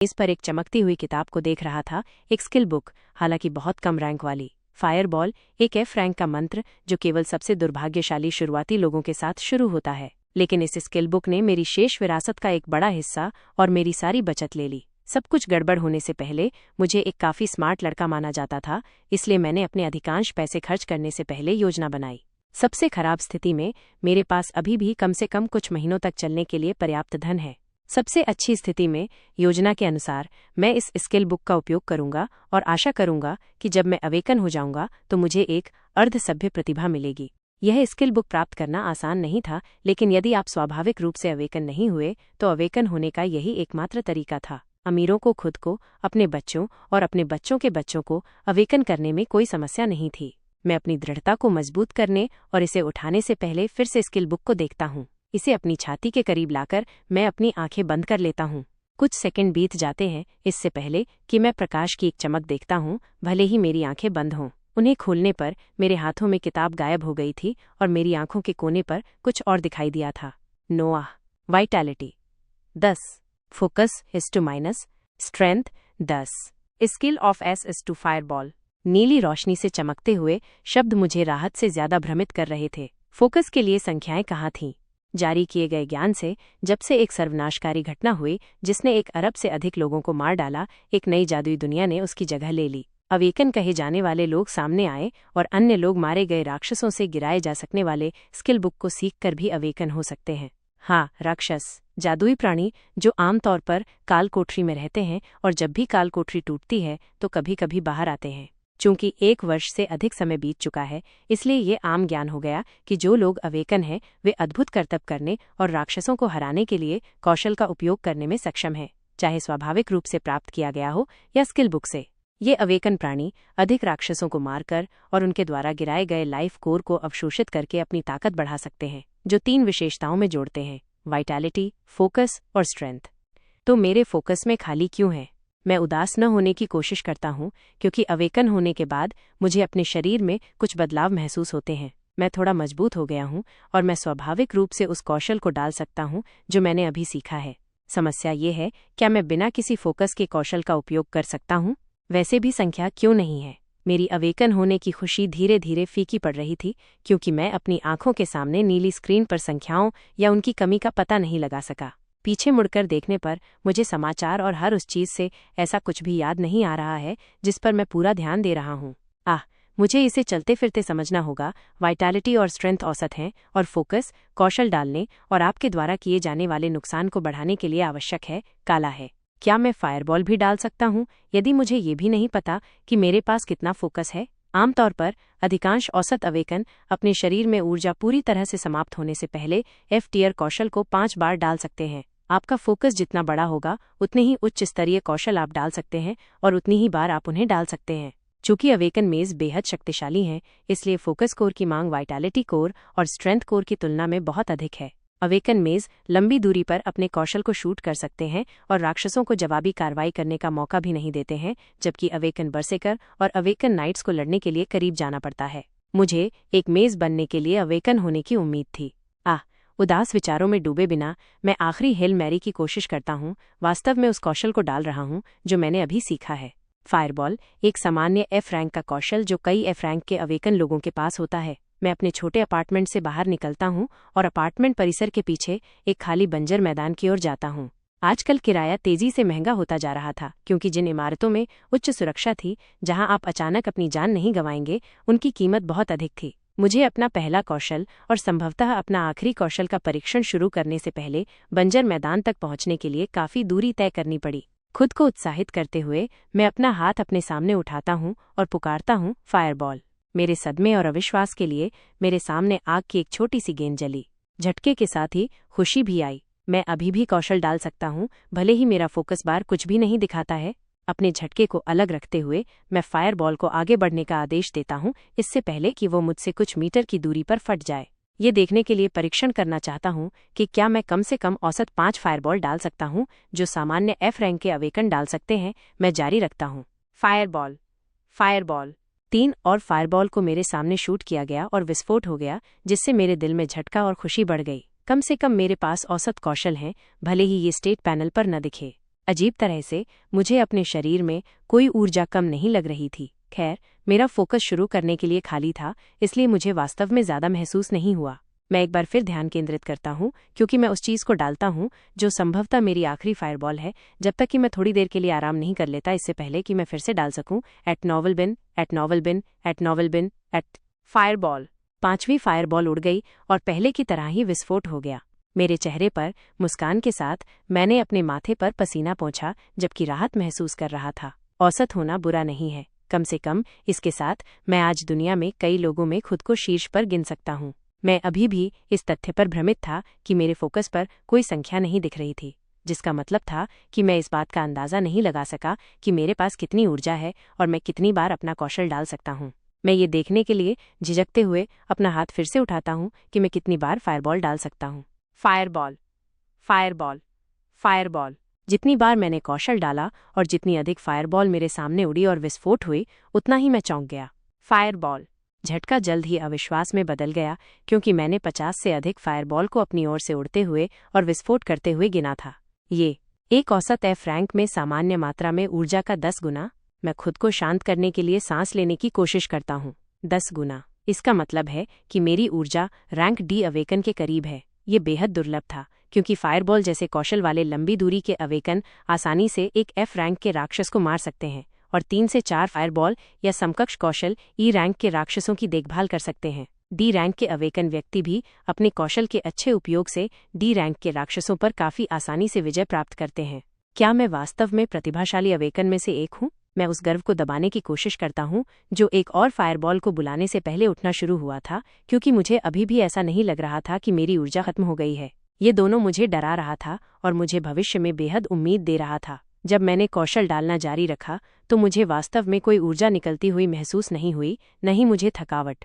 इस पर एक चमकती हुई किताब को देख रहा था, एक स्किल बुक, हालांकि बहुत कम रैंक वाली। फायरबॉल, एक F रैंक का मंत्र जो केवल सबसे दुर्भाग्यशाली शुरुआती लोगों के साथ शुरू होता है। लेकिन इस स्किल बुक ने मेरी शेष विरासत का एक बड़ा हिस्सा और मेरी सारी बचत ले ली। सब कुछ गड़बड़ होने से पहले मुझे एक काफ़ी स्मार्ट लड़का माना जाता था, इसलिए मैंने अपने अधिकांश पैसे खर्च करने से पहले योजना बनाई। सबसे खराब स्थिति में मेरे पास अभी भी कम से कम कुछ महीनों तक चलने के लिए पर्याप्त धन है। सबसे अच्छी स्थिति में योजना के अनुसार मैं इस स्किल बुक का उपयोग करूंगा और आशा करूंगा कि जब मैं अवेकन हो जाऊंगा तो मुझे एक अर्धसभ्य प्रतिभा मिलेगी। यह स्किल बुक प्राप्त करना आसान नहीं था, लेकिन यदि आप स्वाभाविक रूप से अवेकन नहीं हुए तो अवेकन होने का यही एकमात्र तरीका था। अमीरों को खुद को, अपने बच्चों और अपने बच्चों के बच्चों को अवेकन करने में कोई समस्या नहीं थी। मैं अपनी दृढ़ता को मजबूत करने और इसे उठाने से पहले फिर से स्किल बुक को देखता हूँ। इसे अपनी छाती के करीब लाकर मैं अपनी आंखें बंद कर लेता हूँ। कुछ सेकंड बीत जाते हैं इससे पहले कि मैं प्रकाश की एक चमक देखता हूँ, भले ही मेरी आंखें बंद हों। उन्हें खोलने पर मेरे हाथों में किताब गायब हो गई थी और मेरी आंखों के कोने पर कुछ और दिखाई दिया था। नोआह, vitality 10, focus -, strength 10, skill of S fireball. नीली रोशनी से चमकते हुए शब्द मुझे राहत से ज्यादा भ्रमित कर रहे थे। फोकस के लिए संख्याएं कहाँ थीं? जारी किए गए ज्ञान से जब से एक सर्वनाशकारी घटना हुई जिसने 1 अरब से अधिक लोगों को मार डाला, एक नई जादुई दुनिया ने उसकी जगह ले ली। अवेकन कहे जाने वाले लोग सामने आए और अन्य लोग मारे गए राक्षसों से गिराए जा सकने वाले स्किल बुक को सीखकर भी अवेकन हो सकते हैं। हाँ, राक्षस, जादुई प्राणी जो आमतौर पर काल कोठरी में रहते हैं और जब भी काल कोठरी टूटती है तो कभी कभी बाहर आते हैं। चूंकि 1 वर्ष से अधिक समय बीत चुका है, इसलिए ये आम ज्ञान हो गया कि जो लोग अवेकन हैं वे अद्भुत करतब करने और राक्षसों को हराने के लिए कौशल का उपयोग करने में सक्षम हैं, चाहे स्वाभाविक रूप से प्राप्त किया गया हो या स्किल बुक से। ये अवेकन प्राणी अधिक राक्षसों को मारकर और उनके द्वारा गिराए गए लाइफ कोर को अवशोषित करके अपनी ताकत बढ़ा सकते हैं, जो 3 विशेषताओं में जोड़ते हैं: वाइटैलिटी, फोकस और स्ट्रेंथ। तो मेरे फोकस में खाली क्यों है? मैं उदास न होने की कोशिश करता हूँ, क्योंकि अवेकन होने के बाद मुझे अपने शरीर में कुछ बदलाव महसूस होते हैं। मैं थोड़ा मजबूत हो गया हूँ और मैं स्वाभाविक रूप से उस कौशल को डाल सकता हूँ जो मैंने अभी सीखा है। समस्या ये है, क्या मैं बिना किसी फोकस के कौशल का उपयोग कर सकता हूँ? वैसे भी संख्या क्यों नहीं है? मेरी अवेकन होने की खुशी धीरे धीरे फीकी पड़ रही थी, क्योंकि मैं अपनी आंखों के सामने नीली स्क्रीन पर संख्याओं या उनकी कमी का पता नहीं लगा सका। पीछे मुड़कर देखने पर मुझे समाचार और हर उस चीज से ऐसा कुछ भी याद नहीं आ रहा है जिस पर मैं पूरा ध्यान दे रहा हूँ। मुझे इसे चलते फिरते समझना होगा। वाइटैलिटी और स्ट्रेंथ औसत हैं और फोकस कौशल डालने और आपके द्वारा किए जाने वाले नुकसान को बढ़ाने के लिए आवश्यक है, काला है। क्या मैं फायरबॉल भी डाल सकता हूँ यदि मुझे ये भी नहीं पता कि मेरे पास कितना फोकस है? आमतौर पर अधिकांश औसत अवेकन अपने शरीर में ऊर्जा पूरी तरह से समाप्त होने से पहले F टियर कौशल को 5 बार डाल सकते हैं। आपका फोकस जितना बड़ा होगा उतने ही उच्च स्तरीय कौशल आप डाल सकते हैं और उतनी ही बार आप उन्हें डाल सकते हैं। चूंकि अवेकन मेज बेहद शक्तिशाली हैं, इसलिए फोकस कोर की मांग वाइटैलिटी कोर और स्ट्रेंथ कोर की तुलना में बहुत अधिक है। अवेकन मेज लंबी दूरी पर अपने कौशल को शूट कर सकते हैं और राक्षसों को जवाबी कार्रवाई करने का मौका भी नहीं देते हैं, जबकि अवेकन बरसेकर और अवेकन नाइट्स को लड़ने के लिए करीब जाना पड़ता है। मुझे एक मेज बनने के लिए अवेकन होने की उम्मीद थी। उदास विचारों में डूबे बिना मैं आखिरी हेल मैरी की कोशिश करता हूँ। वास्तव में उस कौशल को डाल रहा हूँ जो मैंने अभी सीखा है। फायरबॉल, एक सामान्य F रैंक का कौशल जो कई F रैंक के अवेकन लोगों के पास होता है। मैं अपने छोटे अपार्टमेंट से बाहर निकलता हूँ और अपार्टमेंट परिसर के पीछे एक खाली बंजर मैदान की ओर जाता हूँ। आजकल किराया तेजी से महंगा होता जा रहा था, क्योंकि जिन इमारतों में उच्च सुरक्षा थी, जहां आप अचानक अपनी जान नहीं गंवाएंगे, उनकी कीमत बहुत अधिक थी। मुझे अपना पहला कौशल और संभवतः अपना आखिरी कौशल का परीक्षण शुरू करने से पहले बंजर मैदान तक पहुंचने के लिए काफी दूरी तय करनी पड़ी। खुद को उत्साहित करते हुए मैं अपना हाथ अपने सामने उठाता हूं और पुकारता हूं, फायरबॉल। मेरे सदमे और अविश्वास के लिए मेरे सामने आग की एक छोटी सी गेंद जली। झटके के साथ ही खुशी भी आई। मैं अभी भी कौशल डाल सकता हूं, भले ही मेरा फोकस बार कुछ भी नहीं दिखाता है। अपने झटके को अलग रखते हुए मैं फायरबॉल को आगे बढ़ने का आदेश देता हूं, इससे पहले कि वो मुझसे कुछ मीटर की दूरी पर फट जाए। ये देखने के लिए परीक्षण करना चाहता हूं कि क्या मैं कम से कम औसत 5 फायरबॉल डाल सकता हूं, जो सामान्य F रैंक के अवेकन डाल सकते हैं। मैं जारी रखता हूं। फायरबॉल, फायरबॉल 3 और फायरबॉल को मेरे सामने शूट किया गया और विस्फोट हो गया, जिससे मेरे दिल में झटका और खुशी बढ़ गई। कम से कम मेरे पास औसत कौशल हैं, भले ही ये स्टेट पैनल पर न दिखे। अजीब तरह से मुझे अपने शरीर में कोई ऊर्जा कम नहीं लग रही थी। खैर, मेरा फोकस शुरू करने के लिए खाली था, इसलिए मुझे वास्तव में ज़्यादा महसूस नहीं हुआ। मैं एक बार फिर ध्यान केंद्रित करता हूँ, क्योंकि मैं उस चीज़ को डालता हूँ जो संभवतः मेरी आखिरी फायरबॉल है, जब तक कि मैं थोड़ी देर के लिए आराम नहीं कर लेता, इससे पहले कि मैं फिर से डाल सकूँ। एट नॉवल बिन, एट नॉवल बिन, एट नॉवल बिन, एट फायरबॉल। 5वीं फायरबॉल उड़ गई और पहले की तरह ही विस्फोट हो गया। मेरे चेहरे पर मुस्कान के साथ मैंने अपने माथे पर पसीना पोंछा, जबकि राहत महसूस कर रहा था। औसत होना बुरा नहीं है, कम से कम इसके साथ मैं आज दुनिया में कई लोगों में खुद को शीर्ष पर गिन सकता हूँ। मैं अभी भी इस तथ्य पर भ्रमित था कि मेरे फोकस पर कोई संख्या नहीं दिख रही थी, जिसका मतलब था कि मैं इस बात का अंदाज़ा नहीं लगा सका कि मेरे पास कितनी ऊर्जा है और मैं कितनी बार अपना कौशल डाल सकता हूँ। मैं ये देखने के लिए झिझकते हुए अपना हाथ फिर से उठाता हूँ कि मैं कितनी बार फायरबॉल डाल सकता हूँ। Fireball, fireball, fireball. जितनी बार मैंने कौशल डाला और जितनी अधिक फायरबॉल मेरे सामने उड़ी और विस्फोट हुई, उतना ही मैं चौंक गया। फायरबॉल। झटका जल्द ही अविश्वास में बदल गया, क्योंकि मैंने 50 से अधिक फायरबॉल को अपनी ओर से उड़ते हुए और विस्फोट करते हुए गिना था। ये एक औसत एफ रैंक में सामान्य मात्रा में ऊर्जा का 10 गुना। मैं खुद को शांत करने के लिए सांस लेने की कोशिश करता हूँ। 10 गुना। इसका मतलब है कि मेरी ऊर्जा रैंक डी अवेकन के करीब है। ये बेहद दुर्लभ था, क्योंकि फायरबॉल जैसे कौशल वाले लंबी दूरी के अवेकन आसानी से एक एफ रैंक के राक्षस को मार सकते हैं, और 3 से 4 फायरबॉल या समकक्ष कौशल ई रैंक के राक्षसों की देखभाल कर सकते हैं। डी रैंक के अवेकन व्यक्ति भी अपने कौशल के अच्छे उपयोग से डी रैंक के राक्षसों पर काफी आसानी से विजय प्राप्त करते हैं। क्या मैं वास्तव में प्रतिभाशाली अवेकन में से एक हूँ? मैं उस गर्व को दबाने की कोशिश करता हूँ जो एक और फायरबॉल को बुलाने से पहले उठना शुरू हुआ था, क्योंकि मुझे अभी भी ऐसा नहीं लग रहा था कि मेरी ऊर्जा खत्म हो गई है। ये दोनों मुझे डरा रहा था और मुझे भविष्य में बेहद उम्मीद दे रहा था। जब मैंने कौशल डालना जारी रखा तो मुझे वास्तव में कोई ऊर्जा निकलती हुई महसूस नहीं हुई, न ही मुझे थकावट।